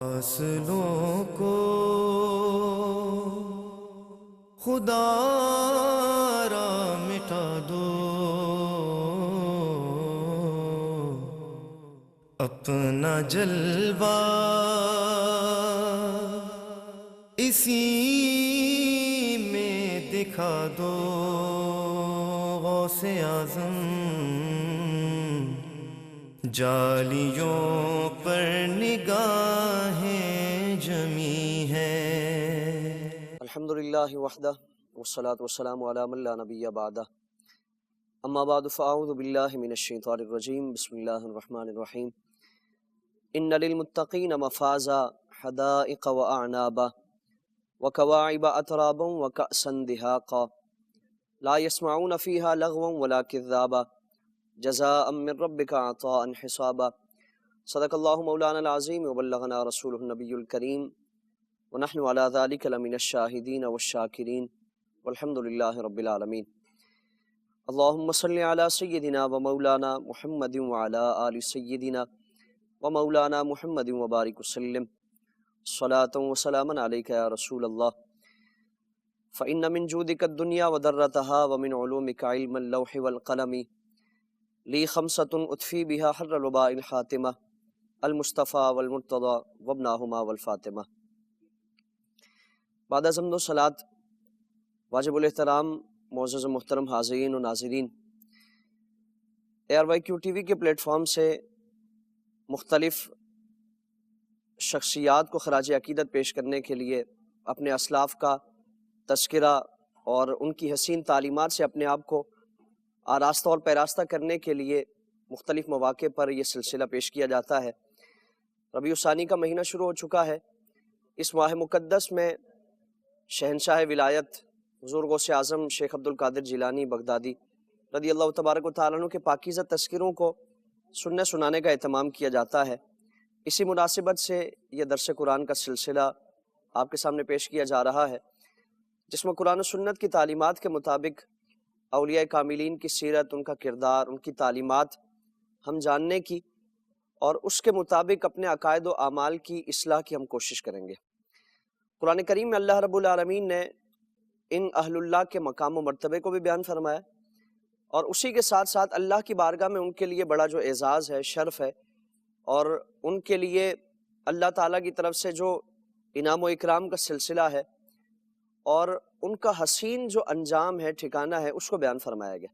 فاصلوں کو خدا را مٹا دو، اپنا جلوہ اسی میں دکھا دو، غوث اعظم جالیوں پر نگاہیں جمی ہیں۔ الحمدللہ وحدہ والصلاة والسلام علی من لا نبی بعدہ، اما بعد فاعوذ باللہ من الشیطان الرجیم، بسم اللہ الرحمن الرحیم۔ ان للمتقین مفازا حدائق واعنابا وکواعب اترابا وکأسا دہاقا لا يسمعون فیہا لغوا ولا کذابا جزاء من ربک عطاء حسابا۔ صدق اللہ مولانا العظیم وبلغنا رسولہ النبی الکریم ونحن على ذلك لمن الشاہدین والشاکرین والحمد للہ رب العالمین۔ اللہم صلی علی سیدنا و مولانا محمد وعلی آل سیدنا و مولانا محمد وبارک وسلم، صلاة و سلاما علیک یا رسول اللہ، فإن من جودک الدنیا وذرتها ومن علومک علم اللوح والقلم، لی خمسۃ اطفی بها حر الوباء الحاتمہ، المصطفیٰ والمرتضی وابناہما والفاطمہ۔ بعد از حمد و صلاۃ، واجب الاحترام معزز و محترم حاضرین و ناظرین، ARYQ ٹی وی کے پلیٹ فارم سے مختلف شخصیات کو خراج عقیدت پیش کرنے کے لیے اپنے اسلاف کا تذکرہ اور ان کی حسین تعلیمات سے اپنے آپ کو آراستہ اور پیراستہ کرنے کے لیے مختلف مواقع پر یہ سلسلہ پیش کیا جاتا ہے۔ ربیع الثانی کا مہینہ شروع ہو چکا ہے۔ اس ماہ مقدس میں شہنشاہ ولایت حضور غوث اعظم شیخ عبد القادر جیلانی بغدادی رضی اللہ تبارک و تعالیٰ عنہ کے پاکیزہ تذکروں کو سننے سنانے کا اہتمام کیا جاتا ہے۔ اسی مناسبت سے یہ درس قرآن کا سلسلہ آپ کے سامنے پیش کیا جا رہا ہے، جس میں قرآن و سنت کی تعلیمات کے مطابق اولیاء کاملین کی سیرت، ان کا کردار، ان کی تعلیمات ہم جاننے کی اور اس کے مطابق اپنے عقائد و اعمال کی اصلاح کی ہم کوشش کریں گے۔ قرآن کریم میں اللہ رب العالمین نے ان اہل اللہ کے مقام و مرتبے کو بھی بیان فرمایا، اور اسی کے ساتھ ساتھ اللہ کی بارگاہ میں ان کے لیے بڑا جو اعزاز ہے، شرف ہے، اور ان کے لیے اللہ تعالیٰ کی طرف سے جو انعام و اکرام کا سلسلہ ہے اور ان کا حسین جو انجام ہے، ٹھکانہ ہے، اس کو بیان فرمایا گیا۔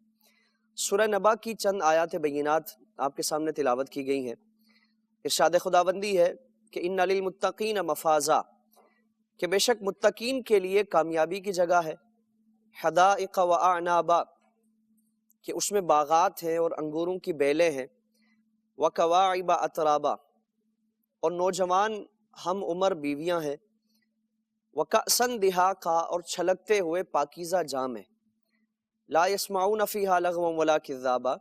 سورہ نبا کی چند آیات بینات آپ کے سامنے تلاوت کی گئی ہیں۔ ارشاد خداوندی ہے کہ ان للمتقین مفازا، کہ بے شک متقین کے لیے کامیابی کی جگہ ہے، حدائق و اعنابا، کہ اس میں باغات ہیں اور انگوروں کی بیلیں ہیں، وکواعب اترابا، اور نوجوان ہم عمر بیویاں ہیں، وکأسا دہاقا، اور چھلکتے ہوئے پاکیزہ جام ہیں، لا یسمعون فیہا لغوا ولا کذابا،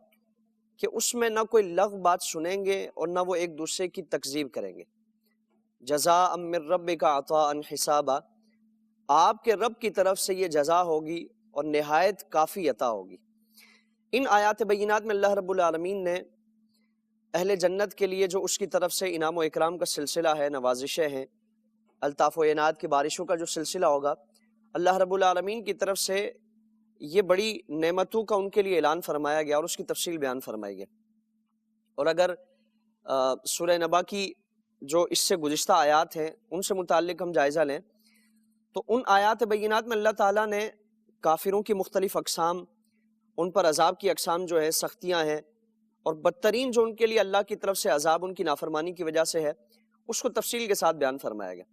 کہ اس میں نہ کوئی لغو بات سنیں گے اور نہ وہ ایک دوسرے کی تکذیب کریں گے۔ جزاء من ربک عطاء حسابا، آپ کے رب کی طرف سے یہ جزا ہوگی اور نہایت کافی عطا ہوگی۔ ان آیات بینات میں اللہ رب العالمین نے اہل جنت کے لیے جو اس کی طرف سے انعام و اکرام کا سلسلہ ہے، نوازشیں ہیں، الطاف و عنایت کی بارشوں کا جو سلسلہ ہوگا، اللہ رب العالمین کی طرف سے یہ بڑی نعمتوں کا ان کے لیے اعلان فرمایا گیا اور اس کی تفصیل بیان فرمائی گئی۔ اور اگر سورہ نبا کی جو اس سے گزشتہ آیات ہیں ان سے متعلق ہم جائزہ لیں تو ان آیات بینات میں اللہ تعالیٰ نے کافروں کی مختلف اقسام، ان پر عذاب کی اقسام جو ہے، سختیاں ہیں، اور بدترین جو ان کے لیے اللہ کی طرف سے عذاب ان کی نافرمانی کی وجہ سے ہے، اس کو تفصیل کے ساتھ بیان فرمایا گیا۔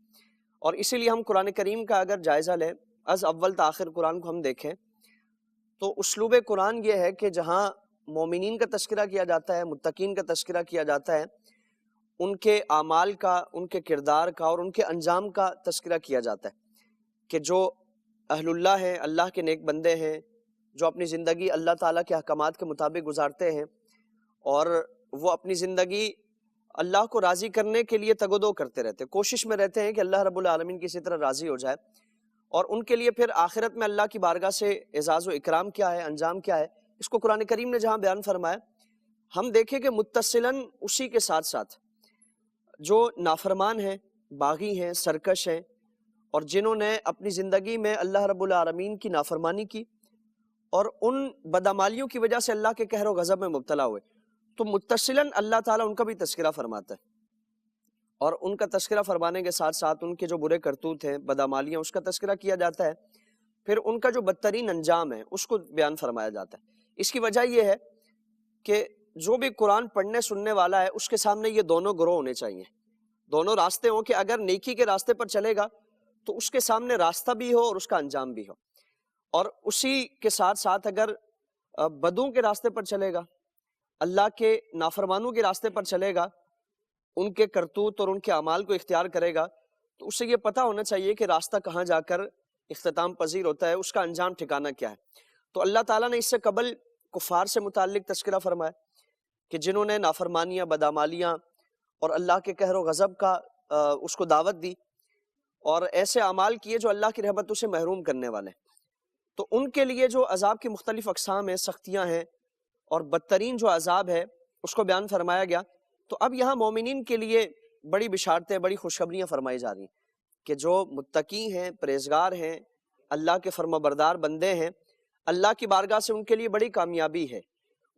اور اسی لیے ہم قرآن کریم کا اگر جائزہ لیں، از اول تا آخر قرآن کو ہم دیکھیں تو اسلوب قرآن یہ ہے کہ جہاں مومنین کا تذکرہ کیا جاتا ہے، متقین کا تذکرہ کیا جاتا ہے، ان کے اعمال کا، ان کے کردار کا اور ان کے انجام کا تذکرہ کیا جاتا ہے، کہ جو اہل اللہ ہیں، اللہ کے نیک بندے ہیں، جو اپنی زندگی اللہ تعالیٰ کے احکامات کے مطابق گزارتے ہیں اور وہ اپنی زندگی اللہ کو راضی کرنے کے لیے تگ و دو کرتے رہتے ہیں، کوشش میں رہتے ہیں کہ اللہ رب العالمین کسی طرح راضی ہو جائے، اور ان کے لیے پھر آخرت میں اللہ کی بارگاہ سے اعزاز و اکرام کیا ہے، انجام کیا ہے، اس کو قرآن کریم نے جہاں بیان فرمایا، ہم دیکھیں کہ متصلاً اسی کے ساتھ ساتھ جو نافرمان ہیں، باغی ہیں، سرکش ہیں، اور جنہوں نے اپنی زندگی میں اللہ رب العالمین کی نافرمانی کی اور ان بدعمالیوں کی وجہ سے اللہ کے قہر و غضب میں مبتلا ہوئے، تو متصلاً اللہ تعالیٰ ان کا بھی تذکرہ فرماتا ہے، اور ان کا تذکرہ فرمانے کے ساتھ ساتھ ان کے جو برے کرتوت ہیں، بدعمالیاں، اس کا تذکرہ کیا جاتا ہے، پھر ان کا جو بدترین انجام ہے اس کو بیان فرمایا جاتا ہے۔ اس کی وجہ یہ ہے کہ جو بھی قرآن پڑھنے سننے والا ہے اس کے سامنے یہ دونوں گروہ ہونے چاہیے، دونوں راستے ہوں، کہ اگر نیکی کے راستے پر چلے گا تو اس کے سامنے راستہ بھی ہو اور اس کا انجام بھی ہو، اور اسی کے ساتھ ساتھ اگر بدوں کے راستے پر چلے گا، اللہ کے نافرمانوں کے راستے پر چلے گا، ان کے کرتوت اور ان کے اعمال کو اختیار کرے گا، تو اسے یہ پتہ ہونا چاہیے کہ راستہ کہاں جا کر اختتام پذیر ہوتا ہے، اس کا انجام ٹھکانہ کیا ہے۔ تو اللہ تعالیٰ نے اس سے قبل کفار سے متعلق تذکرہ فرمایا کہ جنہوں نے نافرمانیاں، بدعمالیاں اور اللہ کے قہر و غضب کا اس کو دعوت دی اور ایسے اعمال کیے جو اللہ کی رحمتوں سے محروم کرنے والے، تو ان کے لیے جو عذاب کی مختلف اقسام ہیں، سختیاں ہیں، اور بدترین جو عذاب ہے اس کو بیان فرمایا گیا۔ تو اب یہاں مومنین کے لیے بڑی بشارتیں، بڑی خوشخبریاں فرمائی جا رہی ہیں کہ جو متقی ہیں، پرہیزگار ہیں، اللہ کے فرما بردار بندے ہیں، اللہ کی بارگاہ سے ان کے لیے بڑی کامیابی ہے،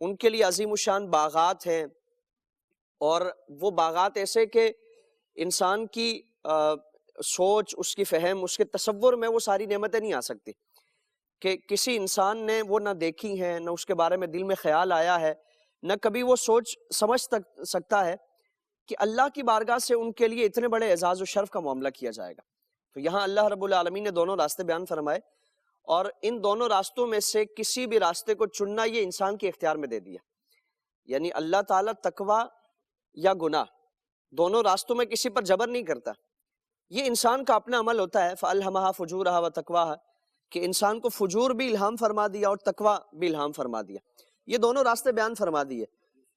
ان کے لیے عظیم الشان باغات ہیں، اور وہ باغات ایسے کہ انسان کی سوچ، اس کی فہم، اس کے تصور میں وہ ساری نعمتیں نہیں آ سکتی، کہ کسی انسان نے وہ نہ دیکھی ہیں، نہ اس کے بارے میں دل میں خیال آیا ہے، نہ کبھی وہ سوچ سمجھ سکتا ہے کہ اللہ کی بارگاہ سے ان کے لیے اتنے بڑے اعزاز و شرف کا معاملہ کیا جائے گا۔ تو یہاں اللہ رب العالمین نے دونوں راستے بیان فرمائے، اور ان دونوں راستوں میں سے کسی بھی راستے کو چننا یہ انسان کے اختیار میں دے دیا، یعنی اللہ تعالیٰ تقوی یا گناہ دونوں راستوں میں کسی پر جبر نہیں کرتا، یہ انسان کا اپنا عمل ہوتا ہے۔ فَأَلْهَمَهَا فُجُورَهَا وَتَقْوَاهَا، کہ انسان کو فجور بھی الہام فرما دیا اور تقوی بھی الہام فرما دیا، یہ دونوں راستے بیان فرما دیے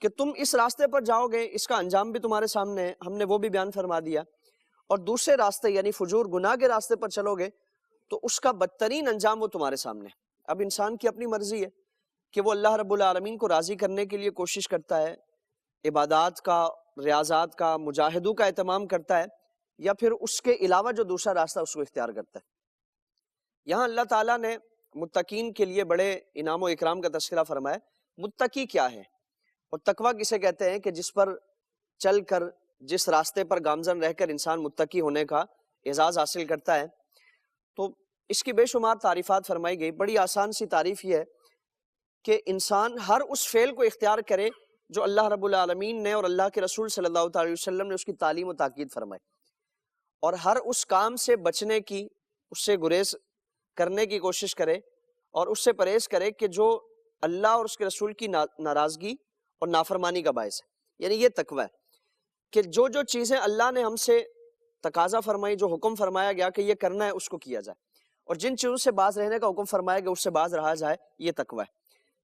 کہ تم اس راستے پر جاؤ گے، اس کا انجام بھی تمہارے سامنے ہے، ہم نے وہ بھی بیان فرما دیا، اور دوسرے راستے یعنی فجور گناہ کے راستے پر چلو گے تو اس کا بدترین انجام وہ تمہارے سامنے ہے۔ اب انسان کی اپنی مرضی ہے کہ وہ اللہ رب العالمین کو راضی کرنے کے لیے کوشش کرتا ہے، عبادات کا، ریاضات کا، مجاہدوں کا اہتمام کرتا ہے، یا پھر اس کے علاوہ جو دوسرا راستہ اس کو اختیار کرتا ہے۔ یہاں اللہ تعالیٰ نے متقین کے لیے بڑے انعام و اکرام کا تذکرہ فرمایا۔ متقی کیا ہے اور تقویٰ کسے کہتے ہیں؟ کہ جس پر چل کر، جس راستے پر گامزن رہ کر انسان متقی ہونے کا اعزاز حاصل کرتا ہے، تو اس کی بے شمار تعریفات فرمائی گئی۔ بڑی آسان سی تعریف یہ ہے کہ انسان ہر اس فعل کو اختیار کرے جو اللہ رب العالمین نے اور اللہ کے رسول صلی اللہ تعالی علیہ وسلم نے اس کی تعلیم و تاکید فرمائی، اور ہر اس کام سے بچنے کی، اس سے گریز کرنے کی کوشش کرے، اور اس سے پرہیز کرے کہ جو اللہ اور اس کے رسول کی ناراضگی اور نافرمانی کا باعث ہے۔ یعنی یہ تقوی ہے کہ جو جو چیزیں اللہ نے ہم سے تقاضا فرمائی، جو حکم فرمایا گیا کہ یہ کرنا ہے، اس کو کیا جائے، اور جن چیزوں سے باز رہنے کا حکم فرمایا گیا اس سے باز رہا جائے، یہ تقوی ہے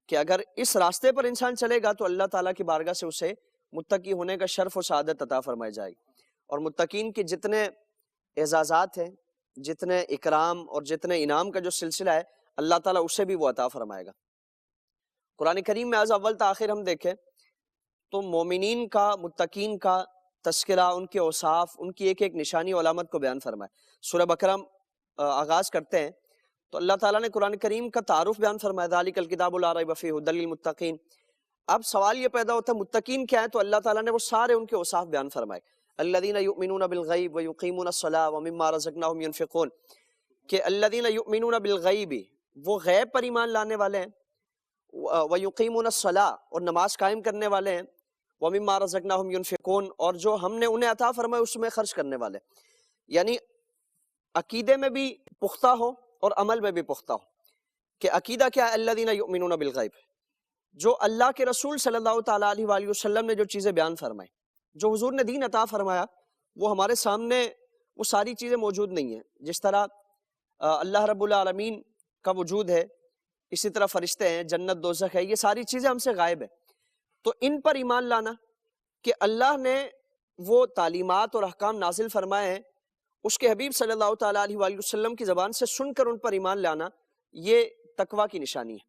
کہ اگر اس راستے پر انسان چلے گا تو اللہ تعالیٰ کی بارگاہ سے اسے متقی ہونے کا شرف و سعادت عطا فرمائی جائے گی۔ اور متقین کی جتنے اعزازات ہیں، جتنے اکرام اور جتنے انعام کا جو سلسلہ ہے، اللہ تعالیٰ اسے بھی وہ عطا فرمائے گا۔ قرآن کریم میں از اول تا آخر ہم دیکھیں تو مومنین کا، متقین کا تذکرہ، ان کے اوصاف، ان کی ایک ایک نشانی و علامت کو بیان فرمائے۔ سورہ بقرہ آغاز کرتے ہیں تو اللہ تعالیٰ نے قرآن کریم کا تعارف بیان فرمایا، ذالک الکتاب لا ریب فیہ ھدی للمتقین۔ اب سوال یہ پیدا ہوتا ہے متقین کیا ہیں؟ تو اللہ تعالیٰ نے وہ سارے ان کے اوصاف بیان فرمائے، الذین یؤمنون بالغیب ویقیمون الصلاۃ ومما رزقناہم ینفقون، کہ الذین یؤمنون بالغیب، وہ غیب پر ایمان لانے والے ہیں، ویقیمون الصلاۃ، اور نماز قائم کرنے والے ہیں، ومما رزقناہم ینفقون، اور جو ہم نے انہیں عطا فرمایا اس میں خرچ کرنے والے، یعنی عقیدے میں بھی پختہ ہو اور عمل میں بھی پختہ ہو۔ کہ عقیدہ کیا ہے؟ الذین یؤمنون بالغیب، جو اللہ کے رسول صلی اللہ تعالیٰ علیہ وآلہ وسلم نے جو چیزیں بیان فرمائی، جو حضور نے دین عطا فرمایا، وہ ہمارے سامنے وہ ساری چیزیں موجود نہیں ہیں۔ جس طرح اللہ رب العالمین کا وجود ہے، اسی طرح فرشتے ہیں، جنت دوزخ ہے، یہ ساری چیزیں ہم سے غائب ہیں۔ تو ان پر ایمان لانا کہ اللہ نے وہ تعلیمات اور احکام نازل فرمائے ہیں، اس کے حبیب صلی اللہ تعالیٰ علیہ وآلہ وسلم کی زبان سے سن کر ان پر ایمان لانا، یہ تقویٰ کی نشانی ہے۔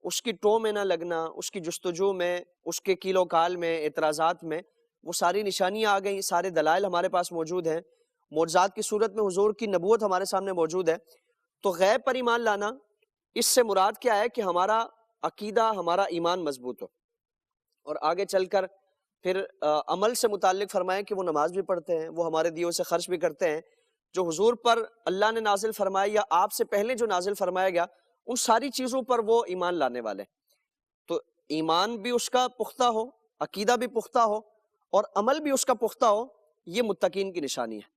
اس کی ٹو میں نہ لگنا، اس کی جستجو میں، اس کے کیل و کال میں، اعتراضات میں، وہ ساری نشانیاں آ گئیں، سارے دلائل ہمارے پاس موجود ہیں، معجزات کی صورت میں حضور کی نبوت ہمارے سامنے موجود ہے. تو غیب پر ایمان لانا، اس سے مراد کیا ہے کہ ہمارا عقیدہ، ہمارا ایمان مضبوط ہو. اور آگے چل کر پھر عمل سے متعلق فرمائیں کہ وہ نماز بھی پڑھتے ہیں، وہ ہمارے دیوں سے خرچ بھی کرتے ہیں. جو حضور پر اللہ نے نازل فرمایا یا آپ سے پہلے جو نازل فرمایا گیا، ان ساری چیزوں پر وہ ایمان لانے والے. تو ایمان بھی اس کا پختہ ہو، عقیدہ بھی پختہ ہو، اور عمل بھی اس کا پختہ ہو، یہ متقین کی نشانی ہے.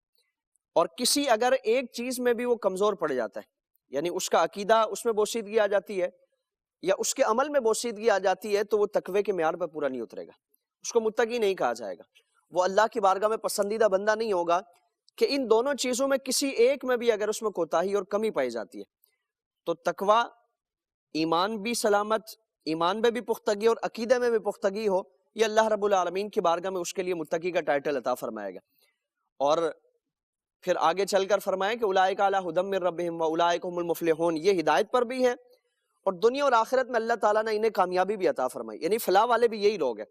اور کسی اگر ایک چیز میں بھی وہ کمزور پڑ جاتا ہے، یعنی اس کا عقیدہ اس میں بوسیدگی آ جاتی ہے یا اس کے عمل میں بوسیدگی آ جاتی ہے، تو وہ تقوی کے معیار پہ پورا نہیں اترے گا، اس کو متقی نہیں کہا جائے گا. وہ اللہ کی بارگاہ میں پسندیدہ بندہ نہیں ہوگا کہ ان دونوں چیزوں میں کسی ایک میں بھی اگر اس میں کوتاہی اور کمی پائی جاتی ہے. تو تقوی، ایمان بھی سلامت، ایمان میں بھی پختگی اور عقیدے میں بھی پختگی ہو، یہ اللہ رب العالمین کی بارگاہ میں اس کے لیے متقی کا ٹائٹل عطا فرمائے گا. اور پھر آگے چل کر فرمائیں کہ اولئک علی ھدی من ربہم واولئک هم المفلحون، یہ ہدایت پر بھی ہیں اور دنیا اور آخرت میں اللہ تعالیٰ نے انہیں کامیابی بھی عطا فرمائی. یعنی فلاح والے بھی یہی لوگ ہیں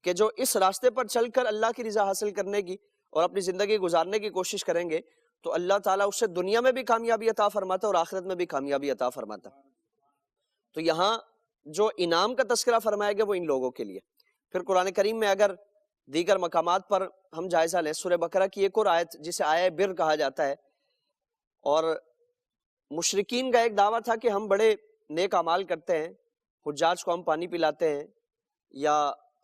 کہ جو اس راستے پر چل کر اللہ کی رضا حاصل کرنے کی اور اپنی زندگی گزارنے کی کوشش کریں گے تو اللہ تعالیٰ اسے دنیا میں بھی کامیابی عطا فرماتا ہے اور آخرت میں بھی کامیابی عطا فرماتا ہے. تو یہاں جو انعام کا تذکرہ فرمایا گیا وہ ان لوگوں کے لیے. پھر قرآن کریم میں اگر دیگر مقامات پر ہم جائزہ لیں، سورہ بقرہ کی ایک اور آیت جسے آیہ بر کہا جاتا ہے، اور مشرکین کا ایک دعویٰ تھا کہ ہم بڑے نیک اعمال کرتے ہیں، حجاج کو ہم پانی پلاتے ہیں یا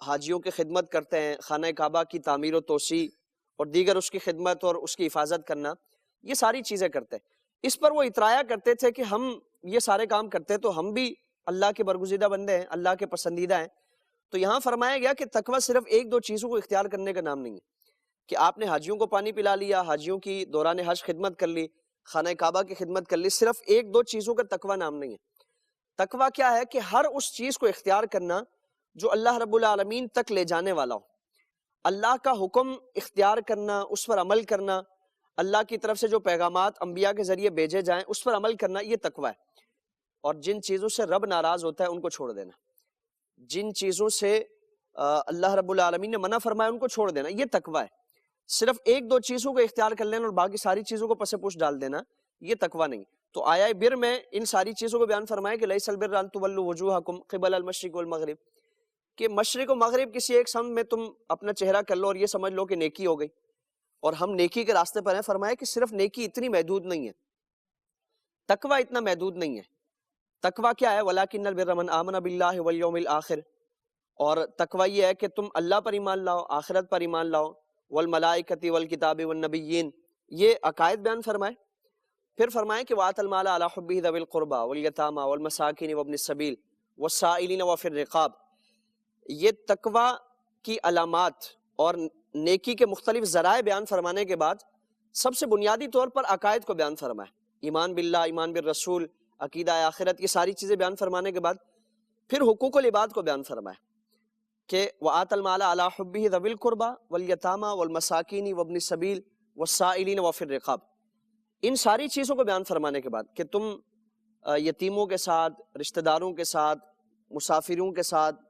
حاجیوں کی خدمت کرتے ہیں، خانہ کعبہ کی تعمیر و توسیع اور دیگر اس کی خدمت اور اس کی حفاظت کرنا، یہ ساری چیزیں کرتے ہیں. اس پر وہ اترایا کرتے تھے کہ ہم یہ سارے کام کرتے تو ہم بھی اللہ کے برگزیدہ بندے ہیں، اللہ کے پسندیدہ ہیں. تو یہاں فرمایا گیا کہ تقویٰ صرف ایک دو چیزوں کو اختیار کرنے کا نام نہیں ہے کہ آپ نے حاجیوں کو پانی پلا لیا، حاجیوں کی دوران حج خدمت کر لی، خانہ کعبہ کی خدمت کر لی، صرف ایک دو چیزوں کا تقویٰ نام نہیں ہے. تقویٰ کیا ہے کہ ہر اس چیز کو اختیار کرنا جو اللہ رب العالمین تک لے جانے والا ہو. اللہ کا حکم اختیار کرنا، اس پر عمل کرنا، اللہ کی طرف سے جو پیغامات انبیاء کے ذریعے بھیجے جائیں اس پر عمل کرنا، یہ تقویٰ ہے. اور جن چیزوں سے رب ناراض ہوتا ہے ان کو چھوڑ دینا، جن چیزوں سے اللہ رب العالمین نے منع فرمایا ان کو چھوڑ دینا، یہ تقویٰ ہے. صرف ایک دو چیزوں کو اختیار کر لینا اور باقی ساری چیزوں کو پس پوش ڈال دینا، یہ تقویٰ نہیں. تو آیہ بر میں ان ساری چیزوں کو بیان فرمایا کہ لیس البر ان تولوا وجوہکم قبل المشرق والمغرب، کہ مشرق و مغرب کسی ایک سمت میں تم اپنا چہرہ کر لو اور یہ سمجھ لو کہ نیکی ہو گئی اور ہم نیکی کے راستے پر ہیں. فرمایا کہ صرف نیکی اتنی محدود نہیں ہے، تقویٰ اتنا محدود نہیں ہے. تقویٰ کیا ہے؟ وَلَٰكِنَّ الْبِرَّ مَنْ آمَنَ بِاللَّهِ وَالْيَوْمِ الْآخِرِ، اور تقویٰ یہ ہے کہ تم اللہ پر ایمان لاؤ، آخرت پر ایمان لاؤ، والملائکۃ والکتاب والنبیین، یہ عقائد بیان فرمائے. پھر فرمائے کہ وَآتَ الْمَالَ عَلَىٰ حُبِّهِ ذَوِي الْقُرْبَىٰ وَالْيَتَامَىٰ وَالْمَسَاكِينِ وَابْنِ السَّبِيلِ وَالسَّائِلِينَ وَفِي الرِّقَابِ. یہ تقویٰ کی علامات اور نیکی کے مختلف ذرائع بیان فرمانے کے بعد سب سے بنیادی طور پر عقائد کو بیان فرمائے. ایمان باللہ، ایمان بالرسول، عقیدہ آخرت، یہ ساری چیزیں بیان فرمانے کے بعد پھر حقوق العباد کو بیان فرمائے کہ وَآتَ الْمَالَ عَلَىٰ حُبِّهِ ذَوِي الْقُرْبَىٰ وَالْيَتَامَىٰ وَالْمَسَاكِينِ وَابْنِ السَّبِيلِ وَالسَّائِلِينَ وَفِي الرِّقَابِ. ان ساری چیزوں کو بیان فرمانے کے بعد کہ تم یتیموں کے ساتھ، رشتہ داروں کے ساتھ، مسافروں کے ساتھ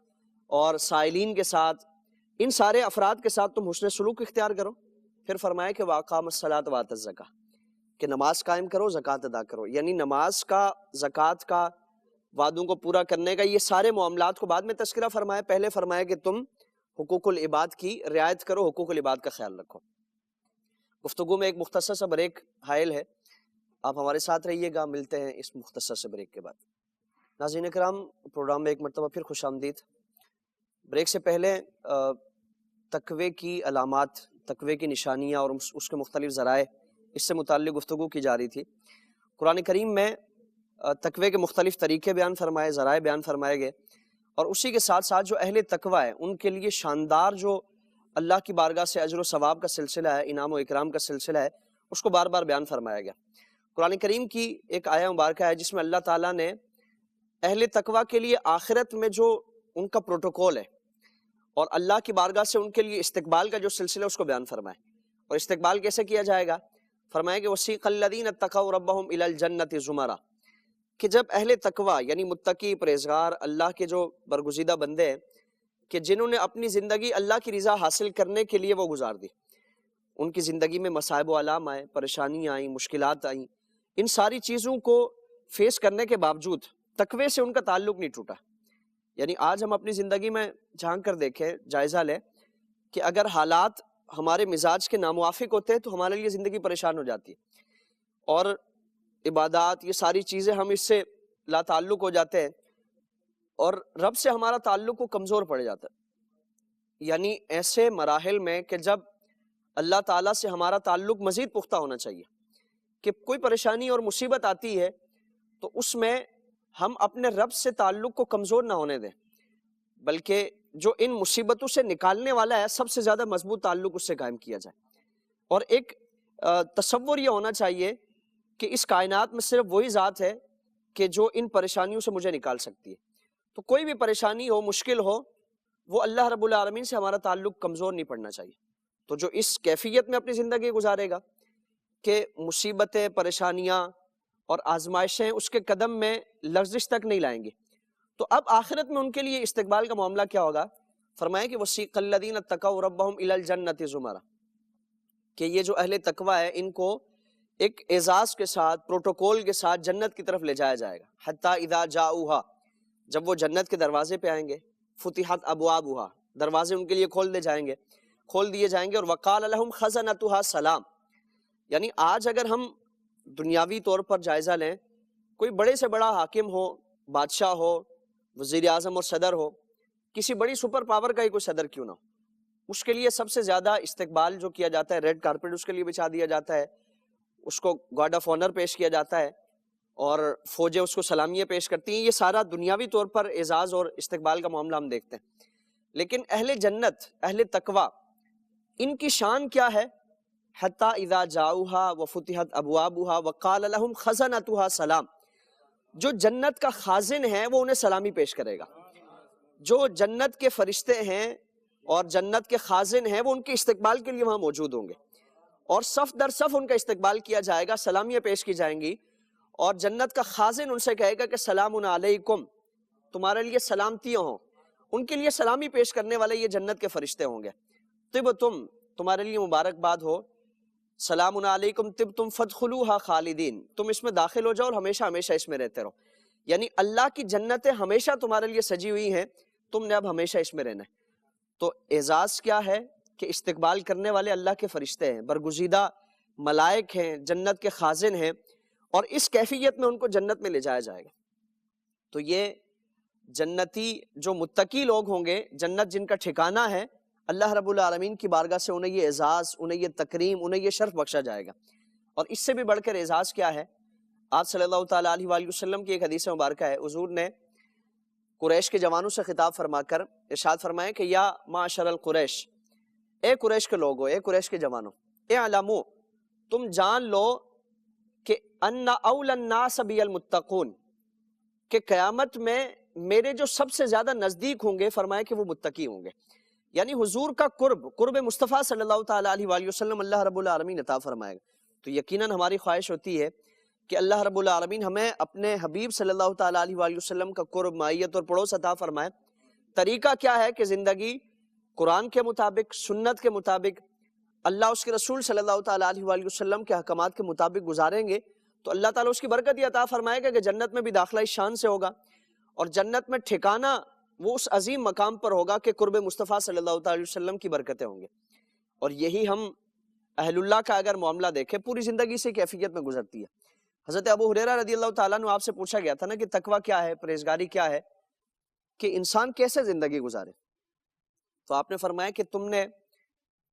اور سائلین کے ساتھ، ان سارے افراد کے ساتھ تم حسن سلوک اختیار کرو. پھر فرمایا کہ وَأَقَامَ الصَّلَاةَ وَآتَى الزَّكَاةَ، کہ نماز قائم کرو، زکوٰۃ ادا کرو. یعنی نماز کا، زکوٰۃ کا، وعدوں کو پورا کرنے کا، یہ سارے معاملات کو بعد میں تذکرہ فرمایا. پہلے فرمایا کہ تم حقوق العباد کی رعایت کرو، حقوق العباد کا خیال رکھو. گفتگو میں ایک مختصر سا بریک حائل ہے، آپ ہمارے ساتھ رہیے گا. ملتے ہیں اس مختصر سے بریک کے بعد. ناظرین کرام، پروگرام میں ایک مرتبہ پھر خوش آمدید. بریک سے پہلے تقوی کی علامات، تقوی کی نشانیاں اور اس کے مختلف ذرائع، اس سے متعلق گفتگو کی جا رہی تھی. قرآن کریم میں تقوی کے مختلف طریقے بیان فرمائے، ذرائع بیان فرمائے گئے، اور اسی کے ساتھ ساتھ جو اہل تقوی ہے ان کے لیے شاندار جو اللہ کی بارگاہ سے اجر و ثواب کا سلسلہ ہے، انعام و اکرام کا سلسلہ ہے، اس کو بار بار بیان فرمایا گیا. قرآن کریم کی ایک آیہ مبارکہ ہے جس میں اللہ تعالیٰ نے اہل تقوی کے لیے آخرت میں جو ان کا پروٹوکول ہے اور اللہ کی بارگاہ سے ان کے لیے استقبال کا جو سلسلہ اس کو بیان فرمائے. اور استقبال کیسے کیا جائے گا؟ فرمایا کہ وَسِيقَ الَّذِينَ اتَّقَوْا رَبَّهُمْ إِلَى الْجَنَّةِ زُمَرًا، کہ جب اہل تقوی یعنی متقی، پرہیزگار، اللہ کے جو برگزیدہ بندے ہیں کہ جنہوں نے اپنی زندگی اللہ کی رضا حاصل کرنے کے لیے وہ گزار دی، ان کی زندگی میں مصائب و آلام آئے، پریشانیاں آئیں، مشکلات آئیں، ان ساری چیزوں کو فیس کرنے کے باوجود تقوی سے ان کا تعلق نہیں ٹوٹا۔ یعنی آج ہم اپنی زندگی میں جھانک کر دیکھیں، جائزہ لیں کہ اگر حالات ہمارے مزاج کے ناموافق ہوتے ہیں تو ہمارے لیے زندگی پریشان ہو جاتی ہے، اور عبادات، یہ ساری چیزیں ہم اس سے لا تعلق ہو جاتے ہیں، اور رب سے ہمارا تعلق کو کمزور پڑ جاتا ہے۔ یعنی ایسے مراحل میں کہ جب اللہ تعالیٰ سے ہمارا تعلق مزید پختہ ہونا چاہیے، کہ کوئی پریشانی اور مصیبت آتی ہے تو اس میں ہم اپنے رب سے تعلق کو کمزور نہ ہونے دیں، بلکہ جو ان مصیبتوں سے نکالنے والا ہے سب سے زیادہ مضبوط تعلق اس سے قائم کیا جائے۔ اور ایک تصور یہ ہونا چاہیے کہ اس کائنات میں صرف وہی ذات ہے کہ جو ان پریشانیوں سے مجھے نکال سکتی ہے۔ تو کوئی بھی پریشانی ہو، مشکل ہو، وہ اللہ رب العالمین سے ہمارا تعلق کمزور نہیں پڑنا چاہیے۔ تو جو اس کیفیت میں اپنی زندگی گزارے گا کہ مصیبتیں، پریشانیاں اور آزمائشیں اس کے قدم میں لرزش تک نہیں لائیں گے، تو اب آخرت میں ان کے لیے استقبال کا معاملہ کیا ہوگا؟ فرمایا کہ وَسِيقَ الَّذِينَ اتَّقَوْا رَبَّهُمْ إِلَى الْجَنَّةِ زُمَرًا، کہ یہ جو اہل تقوی ہے ان کو ایک اعزاز کے ساتھ، پروٹوکول کے ساتھ جنت کی طرف لے جایا جائے گا۔ حَتَّى إِذَا جَاءُوهَا، جب وہ جنت کے دروازے پہ آئیں گے، فُتِحَتْ أَبْوَابُهَا، دروازے ان کے لیے کھول دیے جائیں گے، اور وَقَالَ لَهُمْ خَزَنَتُهَا سلام۔ یعنی آج اگر ہم دنیاوی طور پر جائزہ لیں، کوئی بڑے سے بڑا حاکم ہو، بادشاہ ہو، وزیر اعظم اور صدر ہو، کسی بڑی سپر پاور کا ہی کوئی صدر کیوں نہ ہو، اس کے لیے سب سے زیادہ استقبال جو کیا جاتا ہے، ریڈ کارپیٹ اس کے لیے بچھا دیا جاتا ہے، اس کو گارڈ آف آنر پیش کیا جاتا ہے، اور فوجیں اس کو سلامیاں پیش کرتی ہیں۔ یہ سارا دنیاوی طور پر اعزاز اور استقبال کا معاملہ ہم دیکھتے ہیں۔ لیکن اہل جنت، اہل تقوی، ان کی شان کیا ہے؟ حَتَّى إِذَا جَاءُوهَا وَفُتِحَتْ أَبْوَابُهَا وَقَالَ لَهُمْ خَزَنَتُهَا سلام۔ جو جنت کا خازن ہے وہ انہیں سلامی پیش کرے گا، جو جنت کے فرشتے ہیں اور جنت کے خازن ہیں وہ ان کے استقبال کے لیے وہاں موجود ہوں گے، اور صف در صف ان کا استقبال کیا جائے گا، سلامیاں پیش کی جائیں گی، اور جنت کا خازن ان سے کہے گا کہ سلام علیکم، تمہارے لیے سلامتیاں ہوں۔ ان کے لیے سلامی پیش کرنے والے یہ جنت کے فرشتے ہوں گے۔ طبتم، تمہارے لیے مبارکباد ہو، سلام علیکم طبتم فادخلوها خالدین، تم اس میں داخل ہو جاؤ اور ہمیشہ ہمیشہ اس میں رہتے رہو۔ یعنی اللہ کی جنتیں ہمیشہ تمہارے لیے سجی ہوئی ہیں، تم نے اب ہمیشہ اس میں رہنا ہے۔ تو اعزاز کیا ہے کہ استقبال کرنے والے اللہ کے فرشتے ہیں، برگزیدہ ملائک ہیں، جنت کے خازن ہیں، اور اس کیفیت میں ان کو جنت میں لے جایا جائے گا۔ تو یہ جنتی جو متقی لوگ ہوں گے، جنت جن کا ٹھکانہ ہے، اللہ رب العالمین کی بارگاہ سے انہیں یہ اعزاز، انہیں یہ تکریم، انہیں یہ شرف بخشا جائے گا۔ اور اس سے بھی بڑھ کر اعزاز کیا ہے؟ آپ صلی اللہ تعالیٰ علیہ وآلہ وسلم کی ایک حدیث مبارکہ ہے، حضور نے قریش کے جوانوں سے خطاب فرما کر ارشاد فرمایا کہ یا معاشر القریش، اے قریش کے لوگو، اے قریش کے جوانوں، اعلموا، تم جان لو کہ ان اولی الناس بی المتقون، کہ قیامت میں میرے جو سب سے زیادہ نزدیک ہوں گے، فرمایا کہ وہ متقی ہوں گے۔ یعنی حضور کا قرب مصطفیٰ صلی اللہ تعالیٰ علیہ وآلہ وسلم اللہ رب العالمین عطا فرمائے گا۔ تو یقیناً ہماری خواہش ہوتی ہے کہ اللہ رب العالمین ہمیں اپنے حبیب صلی اللہ تعالیٰ علیہ وآلہ وسلم کا قرب، معیت اور پڑوس عطا فرمائے۔ طریقہ کیا ہے کہ زندگی قرآن کے مطابق، سنت کے مطابق، اللہ اس کے رسول صلی اللہ تعالیٰ علیہ وآلہ وسلم کے احکامات کے مطابق گزاریں گے تو اللہ تعالیٰ اس کی برکت یہ عطا فرمائے گا کہ جنت میں بھی داخلہ اس شان سے ہوگا، اور جنت میں ٹھکانہ وہ اس عظیم مقام پر ہوگا کہ قرب مصطفیٰ صلی اللہ تعالیٰ علیہ وسلم کی برکتیں ہوں گے۔ اور یہی ہم اہل اللہ کا اگر معاملہ دیکھیں، پوری زندگی سے کیفیت میں گزرتی ہے۔ حضرت ابو ہریرہ رضی اللہ تعالیٰ عنہ آپ سے پوچھا گیا تھا نا کہ تقویٰ کیا ہے، پرہیزگاری کیا ہے، کہ انسان کیسے زندگی گزارے، تو آپ نے فرمایا کہ تم نے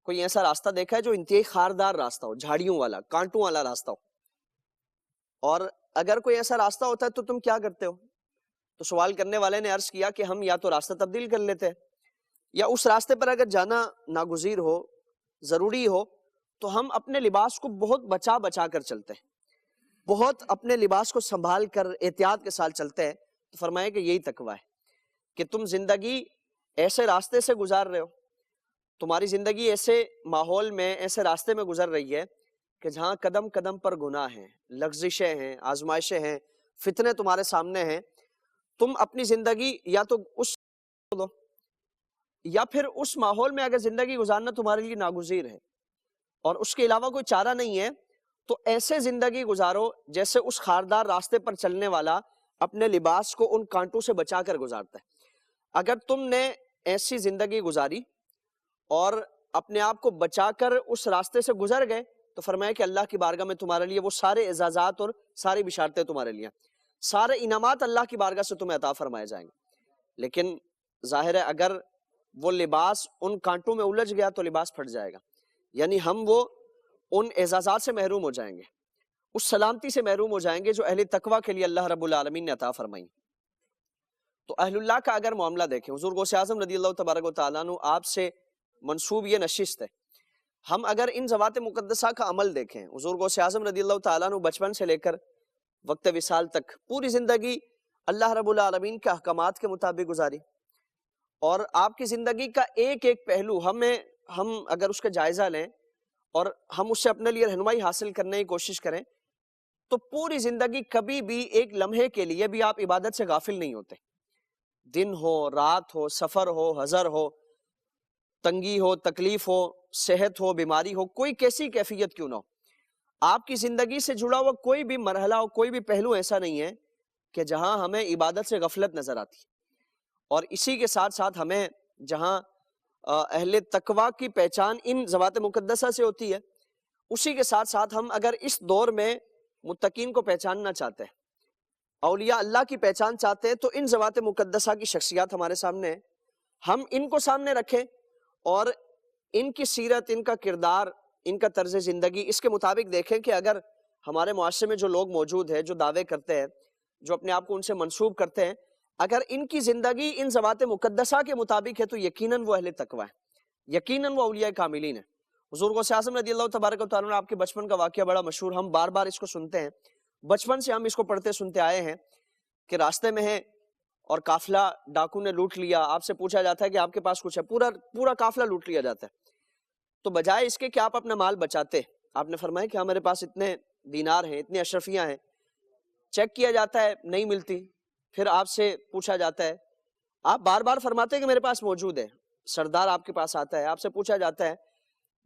کوئی ایسا راستہ دیکھا ہے جو انتہائی خاردار راستہ ہو، جھاڑیوں والا، کانٹوں والا راستہ ہو، اور اگر کوئی ایسا راستہ ہوتا ہے تو تم کیا کرتے ہو؟ تو سوال کرنے والے نے عرض کیا کہ ہم یا تو راستہ تبدیل کر لیتے ہیں، یا اس راستے پر اگر جانا ناگزیر ہو، ضروری ہو، تو ہم اپنے لباس کو بہت بچا بچا کر چلتے ہیں، بہت اپنے لباس کو سنبھال کر احتیاط کے ساتھ چلتے ہیں۔ تو فرمایا کہ یہی تقویٰ ہے کہ تم زندگی ایسے راستے سے گزار رہے ہو، تمہاری زندگی ایسے ماحول میں، ایسے راستے میں گزر رہی ہے کہ جہاں قدم قدم پر گناہ ہیں، لغزشیں ہیں، آزمائشیں ہیں، فتنے تمہارے سامنے ہیں۔ تم اپنی زندگی یا تو اس دو، یا پھر اس ماحول میں اگر زندگی گزارنا تمہارے لیے ناگزیر ہے اور اس کے علاوہ کوئی چارہ نہیں ہے، تو ایسے زندگی گزارو جیسے اس خاردار راستے پر چلنے والا اپنے لباس کو ان کانٹوں سے بچا کر گزارتا ہے۔ اگر تم نے ایسی زندگی گزاری اور اپنے آپ کو بچا کر اس راستے سے گزر گئے تو فرمایا کہ اللہ کی بارگاہ میں تمہارے لیے وہ سارے اعزازات اور ساری بشارتیں تمہارے لیے، سارے انعامات اللہ کی بارگاہ سے تمہیں عطا فرمائے جائیں گے۔ لیکن ظاہر ہے اگر وہ لباس ان کانٹوں میں الجھ گیا تو لباس پھٹ جائے گا، یعنی ہم وہ ان اعزازات سے محروم ہو جائیں گے، اس سلامتی سے محروم ہو جائیں گے جو اہل تقوی کے لیے اللہ رب العالمین نے عطا فرمائی۔ تو اہل اللہ کا اگر معاملہ دیکھیں، حضور غوث اعظم رضی اللہ تبارک و تعالیٰ عنہ آپ سے منسوب یہ نشست ہے، ہم اگر ان ذوات مقدسہ کا عمل دیکھیں، حضور غوث اعظم رضی اللہ تعالیٰ عنہ بچپن سے لے کر وقت وصال تک پوری زندگی اللہ رب العالمین کے احکامات کے مطابق گزاری، اور آپ کی زندگی کا ایک ایک پہلو ہم اگر اس کا جائزہ لیں اور ہم اس سے اپنے لیے رہنمائی حاصل کرنے کی کوشش کریں تو پوری زندگی کبھی بھی ایک لمحے کے لیے بھی آپ عبادت سے غافل نہیں ہوتے، دن ہو، رات ہو، سفر ہو، حضر ہو، تنگی ہو، تکلیف ہو، صحت ہو، بیماری ہو، کوئی کیسی کیفیت کیوں نہ ہو، آپ کی زندگی سے جڑا ہوا کوئی بھی مرحلہ ہو، کوئی بھی پہلو ایسا نہیں ہے کہ جہاں ہمیں عبادت سے غفلت نظر آتی۔ اور اسی کے ساتھ ساتھ ہمیں جہاں اہل تقوی کی پہچان ان ذوات مقدسہ سے ہوتی ہے، اسی کے ساتھ ساتھ ہم اگر اس دور میں متقین کو پہچاننا چاہتے ہیں، اولیاء اللہ کی پہچان چاہتے ہیں، تو ان ذوات مقدسہ کی شخصیات ہمارے سامنے ہیں، ہم ان کو سامنے رکھیں اور ان کی سیرت، ان کا کردار، ان کا طرز زندگی اس کے مطابق دیکھیں کہ اگر ہمارے معاشرے میں جو لوگ موجود ہیں، جو دعوے کرتے ہیں، جو اپنے آپ کو ان سے منسوب کرتے ہیں، اگر ان کی زندگی ان ذوات مقدسہ کے مطابق ہے تو یقیناً وہ اہل تقوی ہے، یقیناً وہ اولیاء کاملین ہیں۔ حضور غوث اعظم رضی اللہ تبارک و تعالیٰ نے آپ کے بچپن کا واقعہ بڑا مشہور، ہم بار بار اس کو سنتے ہیں، بچپن سے ہم اس کو پڑھتے سنتے آئے ہیں کہ راستے میں ہیں اور قافلہ ڈاکو نے لوٹ لیا، آپ سے پوچھا جاتا ہے کہ آپ کے پاس کچھ ہے، پورا قافلہ لوٹ لیا جاتا ہے، تو بجائے اس کے کہ آپ اپنا مال بچاتے، آپ نے فرمایا کہ ہاں میرے پاس اتنے دینار ہیں، اتنی اشرفیاں ہیں، چیک کیا جاتا ہے نہیں ملتی، پھر آپ سے پوچھا جاتا ہے، آپ بار بار فرماتے ہیں کہ میرے پاس موجود ہے، سردار آپ کے پاس آتا ہے، آپ سے پوچھا جاتا ہے،